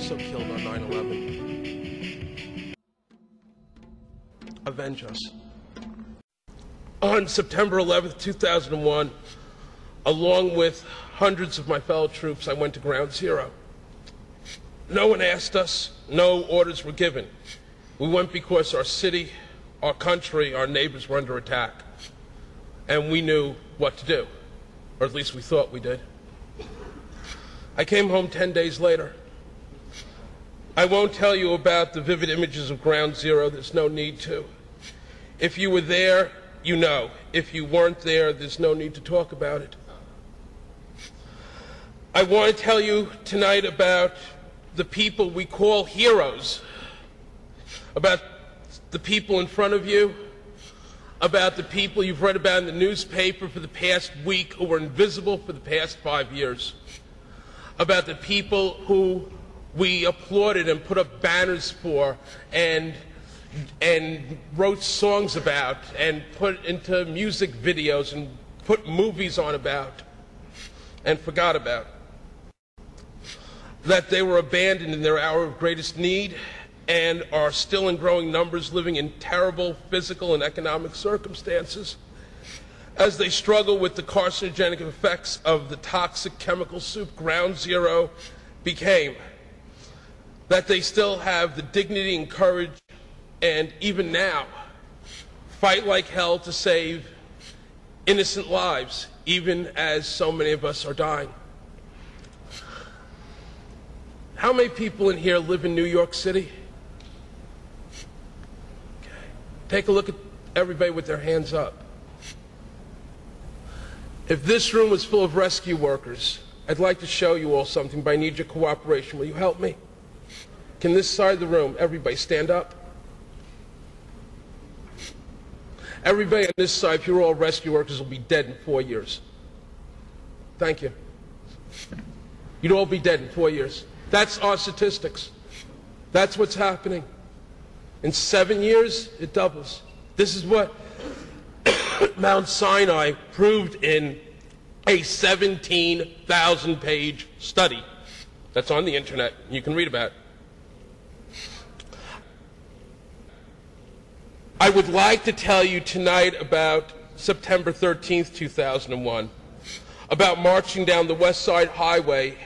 also killed on 9/11. Avenge us. On September 11th, 2001, along with hundreds of my fellow troops, I went to Ground Zero. No one asked us, no orders were given. We went because our city, our country, our neighbors were under attack. And we knew what to do, or at least we thought we did. I came home 10 days later. I won't tell you about the vivid images of Ground Zero, there's no need to. If you were there, you know. If you weren't there, there's no need to talk about it. I want to tell you tonight about the people we call heroes, about the people in front of you, about the people you've read about in the newspaper for the past week who were invisible for the past 5 years, about the people who we applauded and put up banners for and wrote songs about and put into music videos and put movies on about and forgot about. That they were abandoned in their hour of greatest need and are still in growing numbers living in terrible physical and economic circumstances as they struggle with the carcinogenic effects of the toxic chemical soup Ground Zero became. That they still have the dignity and courage and even now fight like hell to save innocent lives, even as so many of us are dying. How many people in here live in New York City? Okay. Take a look at everybody with their hands up. If this room was full of rescue workers, I'd like to show you all something, but I need your cooperation. Will you help me? Can this side of the room, everybody stand up? Everybody on this side, if you're all rescue workers, will be dead in 4 years. Thank you. You'd all be dead in 4 years. That's our statistics. That's what's happening. In 7 years, it doubles. This is what Mount Sinai proved in a 17,000-page study that's on the internet. You can read about it. I would like to tell you tonight about September 13th, 2001, about marching down the West Side Highway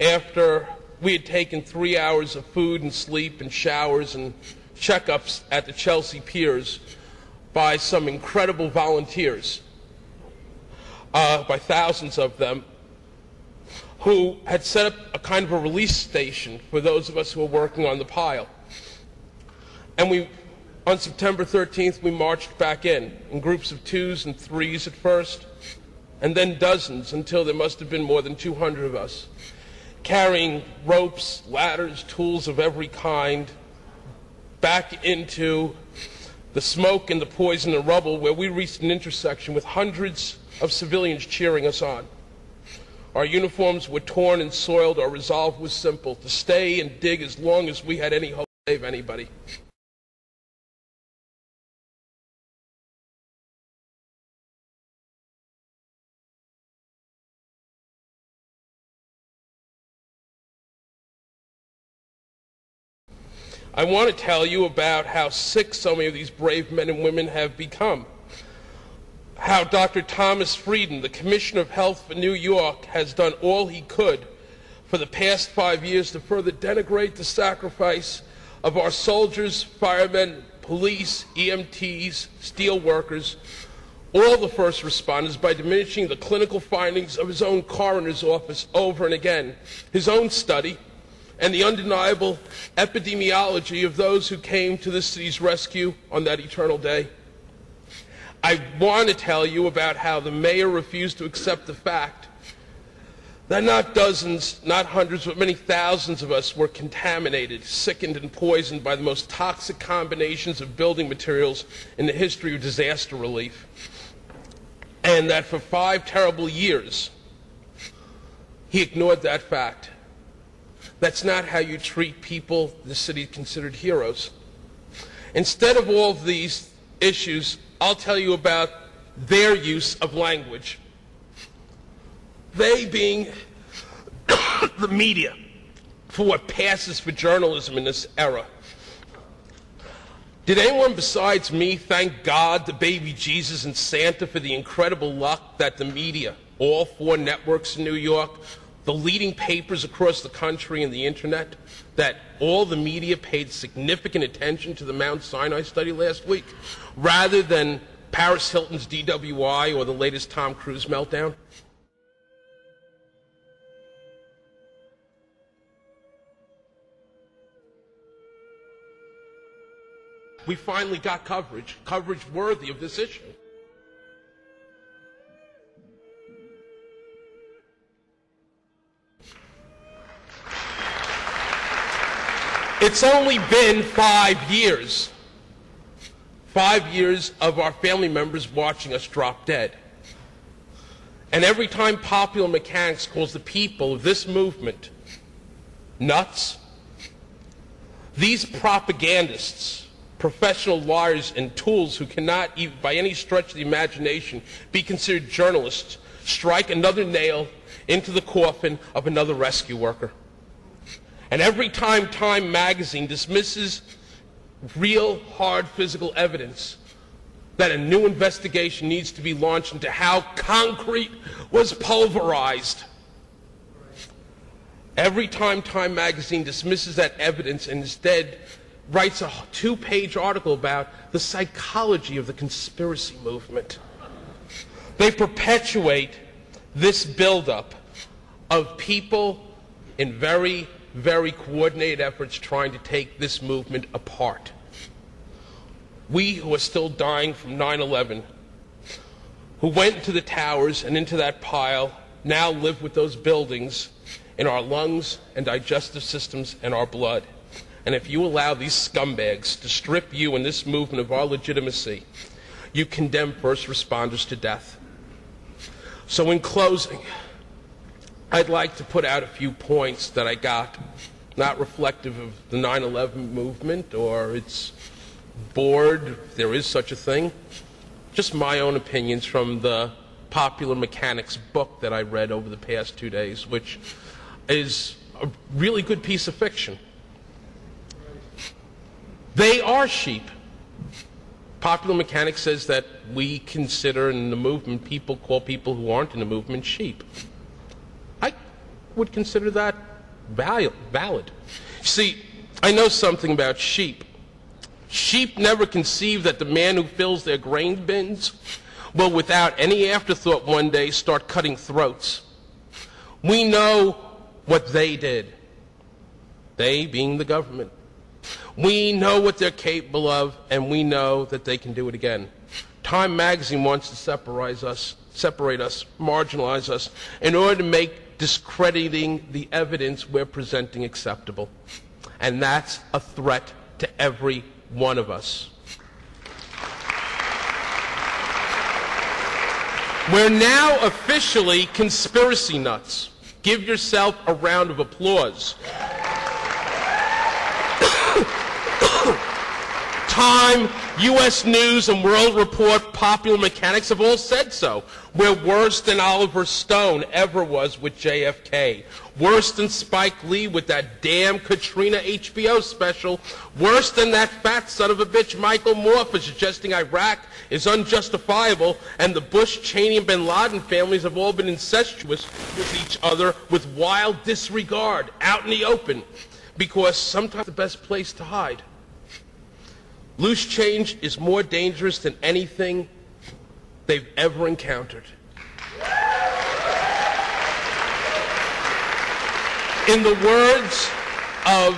after we had taken 3 hours of food and sleep and showers and checkups at the Chelsea Piers by some incredible volunteers, by thousands of them, who had set up a kind of a release station for those of us who were working on the pile. And on September 13th, we marched back in groups of 2s and 3s at first, and then dozens until there must have been more than 200 of us, carrying ropes, ladders, tools of every kind, back into the smoke and the poison and rubble, where we reached an intersection with hundreds of civilians cheering us on. Our uniforms were torn and soiled. Our resolve was simple: to stay and dig as long as we had any hope to save anybody. I want to tell you about how sick so many of these brave men and women have become. How Dr. Thomas Frieden, the Commissioner of Health for New York, has done all he could for the past 5 years to further denigrate the sacrifice of our soldiers, firemen, police, EMTs, steel workers, all the first responders, by diminishing the clinical findings of his own coroner's office over and again, his own study, and the undeniable epidemiology of those who came to this city's rescue on that eternal day. I want to tell you about how the mayor refused to accept the fact that not dozens, not hundreds, but many thousands of us were contaminated, sickened, and poisoned by the most toxic combinations of building materials in the history of disaster relief. And that for 5 terrible years, he ignored that fact. That's not how you treat people the city considered heroes. Instead of all of these issues, I'll tell you about their use of language. They being the media. for what passes for journalism in this era. Did anyone besides me thank God, the baby Jesus, and Santa for the incredible luck that the media, all 4 networks in New York, the leading papers across the country and the internet, that all the media paid significant attention to the Mount Sinai study last week, rather than Paris Hilton's DWI or the latest Tom Cruise meltdown? We finally got coverage worthy of this issue. It's only been 5 years. 5 years of our family members watching us drop dead. And every time Popular Mechanics calls the people of this movement nuts, these propagandists, professional liars and tools who cannot even by any stretch of the imagination be considered journalists, strike another nail into the coffin of another rescue worker. And every time Time magazine dismisses real, hard physical evidence that a new investigation needs to be launched into how concrete was pulverized, every time Time magazine dismisses that evidence and instead writes a 2-page article about the psychology of the conspiracy movement, they perpetuate this buildup of people in very, very coordinated efforts trying to take this movement apart. We who are still dying from 9/11, who went into the towers and into that pile, now live with those buildings in our lungs and digestive systems and our blood. And if you allow these scumbags to strip you and this movement of our legitimacy, you condemn first responders to death. So in closing, I'd like to put out a few points that I got, not reflective of the 9/11 movement or its board, if there is such a thing, just my own opinions from the Popular Mechanics book that I read over the past 2 days, which is a really good piece of fiction. They are sheep. Popular Mechanics says that we consider in the movement, people call people who aren't in the movement sheep. I would consider that valid. See, I know something about sheep. Sheep never conceive that the man who fills their grain bins will, without any afterthought, one day start cutting throats. We know what they did. They being the government. We know what they're capable of, and we know that they can do it again. Time magazine wants to separate us, marginalize us, in order to make discrediting the evidence we're presenting acceptable. And that's a threat to every one of us. We're now officially conspiracy nuts. Give yourself a round of applause. Time, U.S. News, and World Report, Popular Mechanics have all said so. We're worse than Oliver Stone ever was with JFK. Worse than Spike Lee with that damn Katrina HBO special. Worse than that fat son of a bitch Michael Moore for suggesting Iraq is unjustifiable, and the Bush, Cheney, and bin Laden families have all been incestuous with each other with wild disregard out in the open, because sometimes the best place to hide. Loose change is more dangerous than anything they've ever encountered. In the words of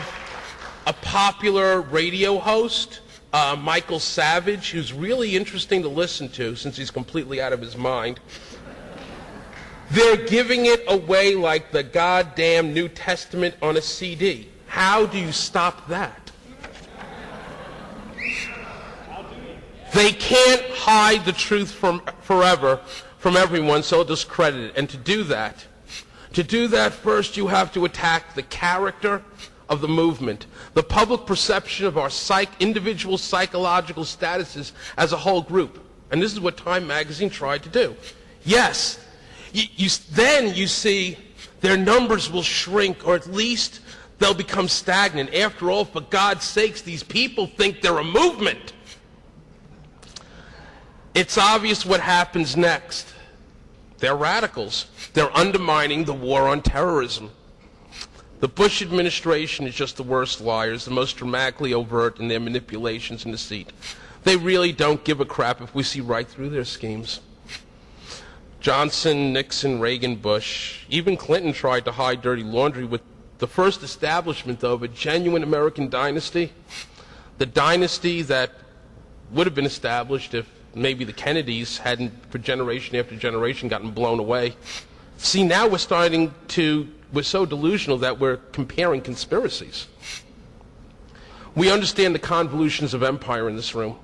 a popular radio host, Michael Savage, who's really interesting to listen to since he's completely out of his mind, they're giving it away like the goddamn New Testament on a CD. How do you stop that? They can't hide the truth forever from everyone, so they'll discredit it. And to do that, first you have to attack the character of the movement, the public perception of our individual psychological statuses as a whole group. And this is what Time magazine tried to do. Yes, then you see their numbers will shrink, or at least They'll become stagnant. After all, for God's sakes, these people think they're a movement. It's obvious what happens next. They're radicals. They're undermining the war on terrorism. The Bush administration is just the worst liars, the most dramatically overt in their manipulations and deceit. They really don't give a crap if we see right through their schemes. Johnson, Nixon, Reagan, Bush, even Clinton tried to hide dirty laundry with the first establishment, though, of a genuine American dynasty. The dynasty that would have been established if maybe the Kennedys hadn't, for generation after generation, gotten blown away. See, now we're so delusional that we're comparing conspiracies. We understand the convolutions of empire in this room.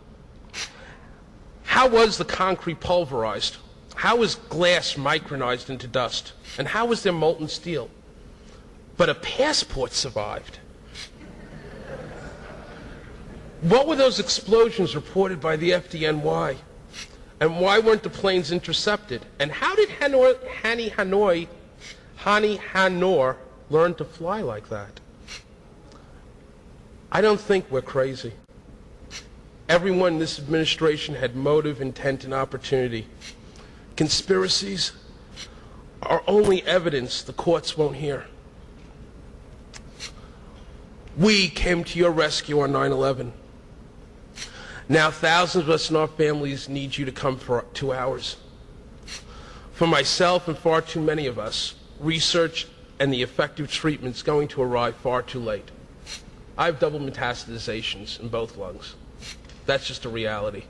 How was the concrete pulverized? How was glass micronized into dust? And how was there molten steel? But a passport survived. What were those explosions reported by the FDNY? And why weren't the planes intercepted? And how did Hani Hanoi learn to fly like that? I don't think we're crazy. Everyone in this administration had motive, intent, and opportunity. Conspiracies are only evidence the courts won't hear. We came to your rescue on 9/11. Now thousands of us and our families need you to come for 2 hours. For myself and far too many of us, research and the effective treatment is going to arrive far too late. I have double metastasizations in both lungs. That's just a reality.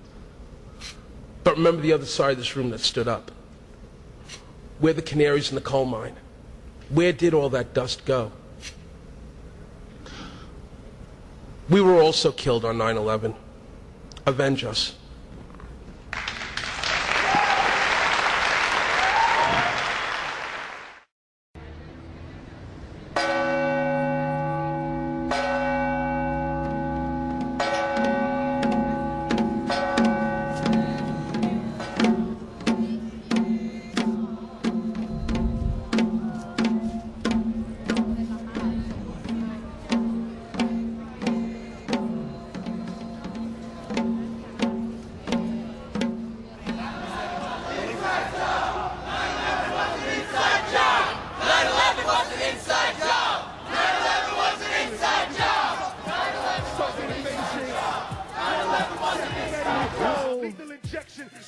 But remember the other side of this room that stood up. We're the canaries in the coal mine. Where did all that dust go? We were also killed on 9/11. Avenge us.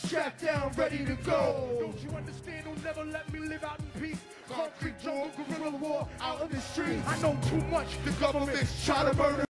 Strapped down, ready to go. Don't you understand? Don't never let me live out in peace. Concrete jungle, guerrilla war out in the street. I know too much. The government try to murder.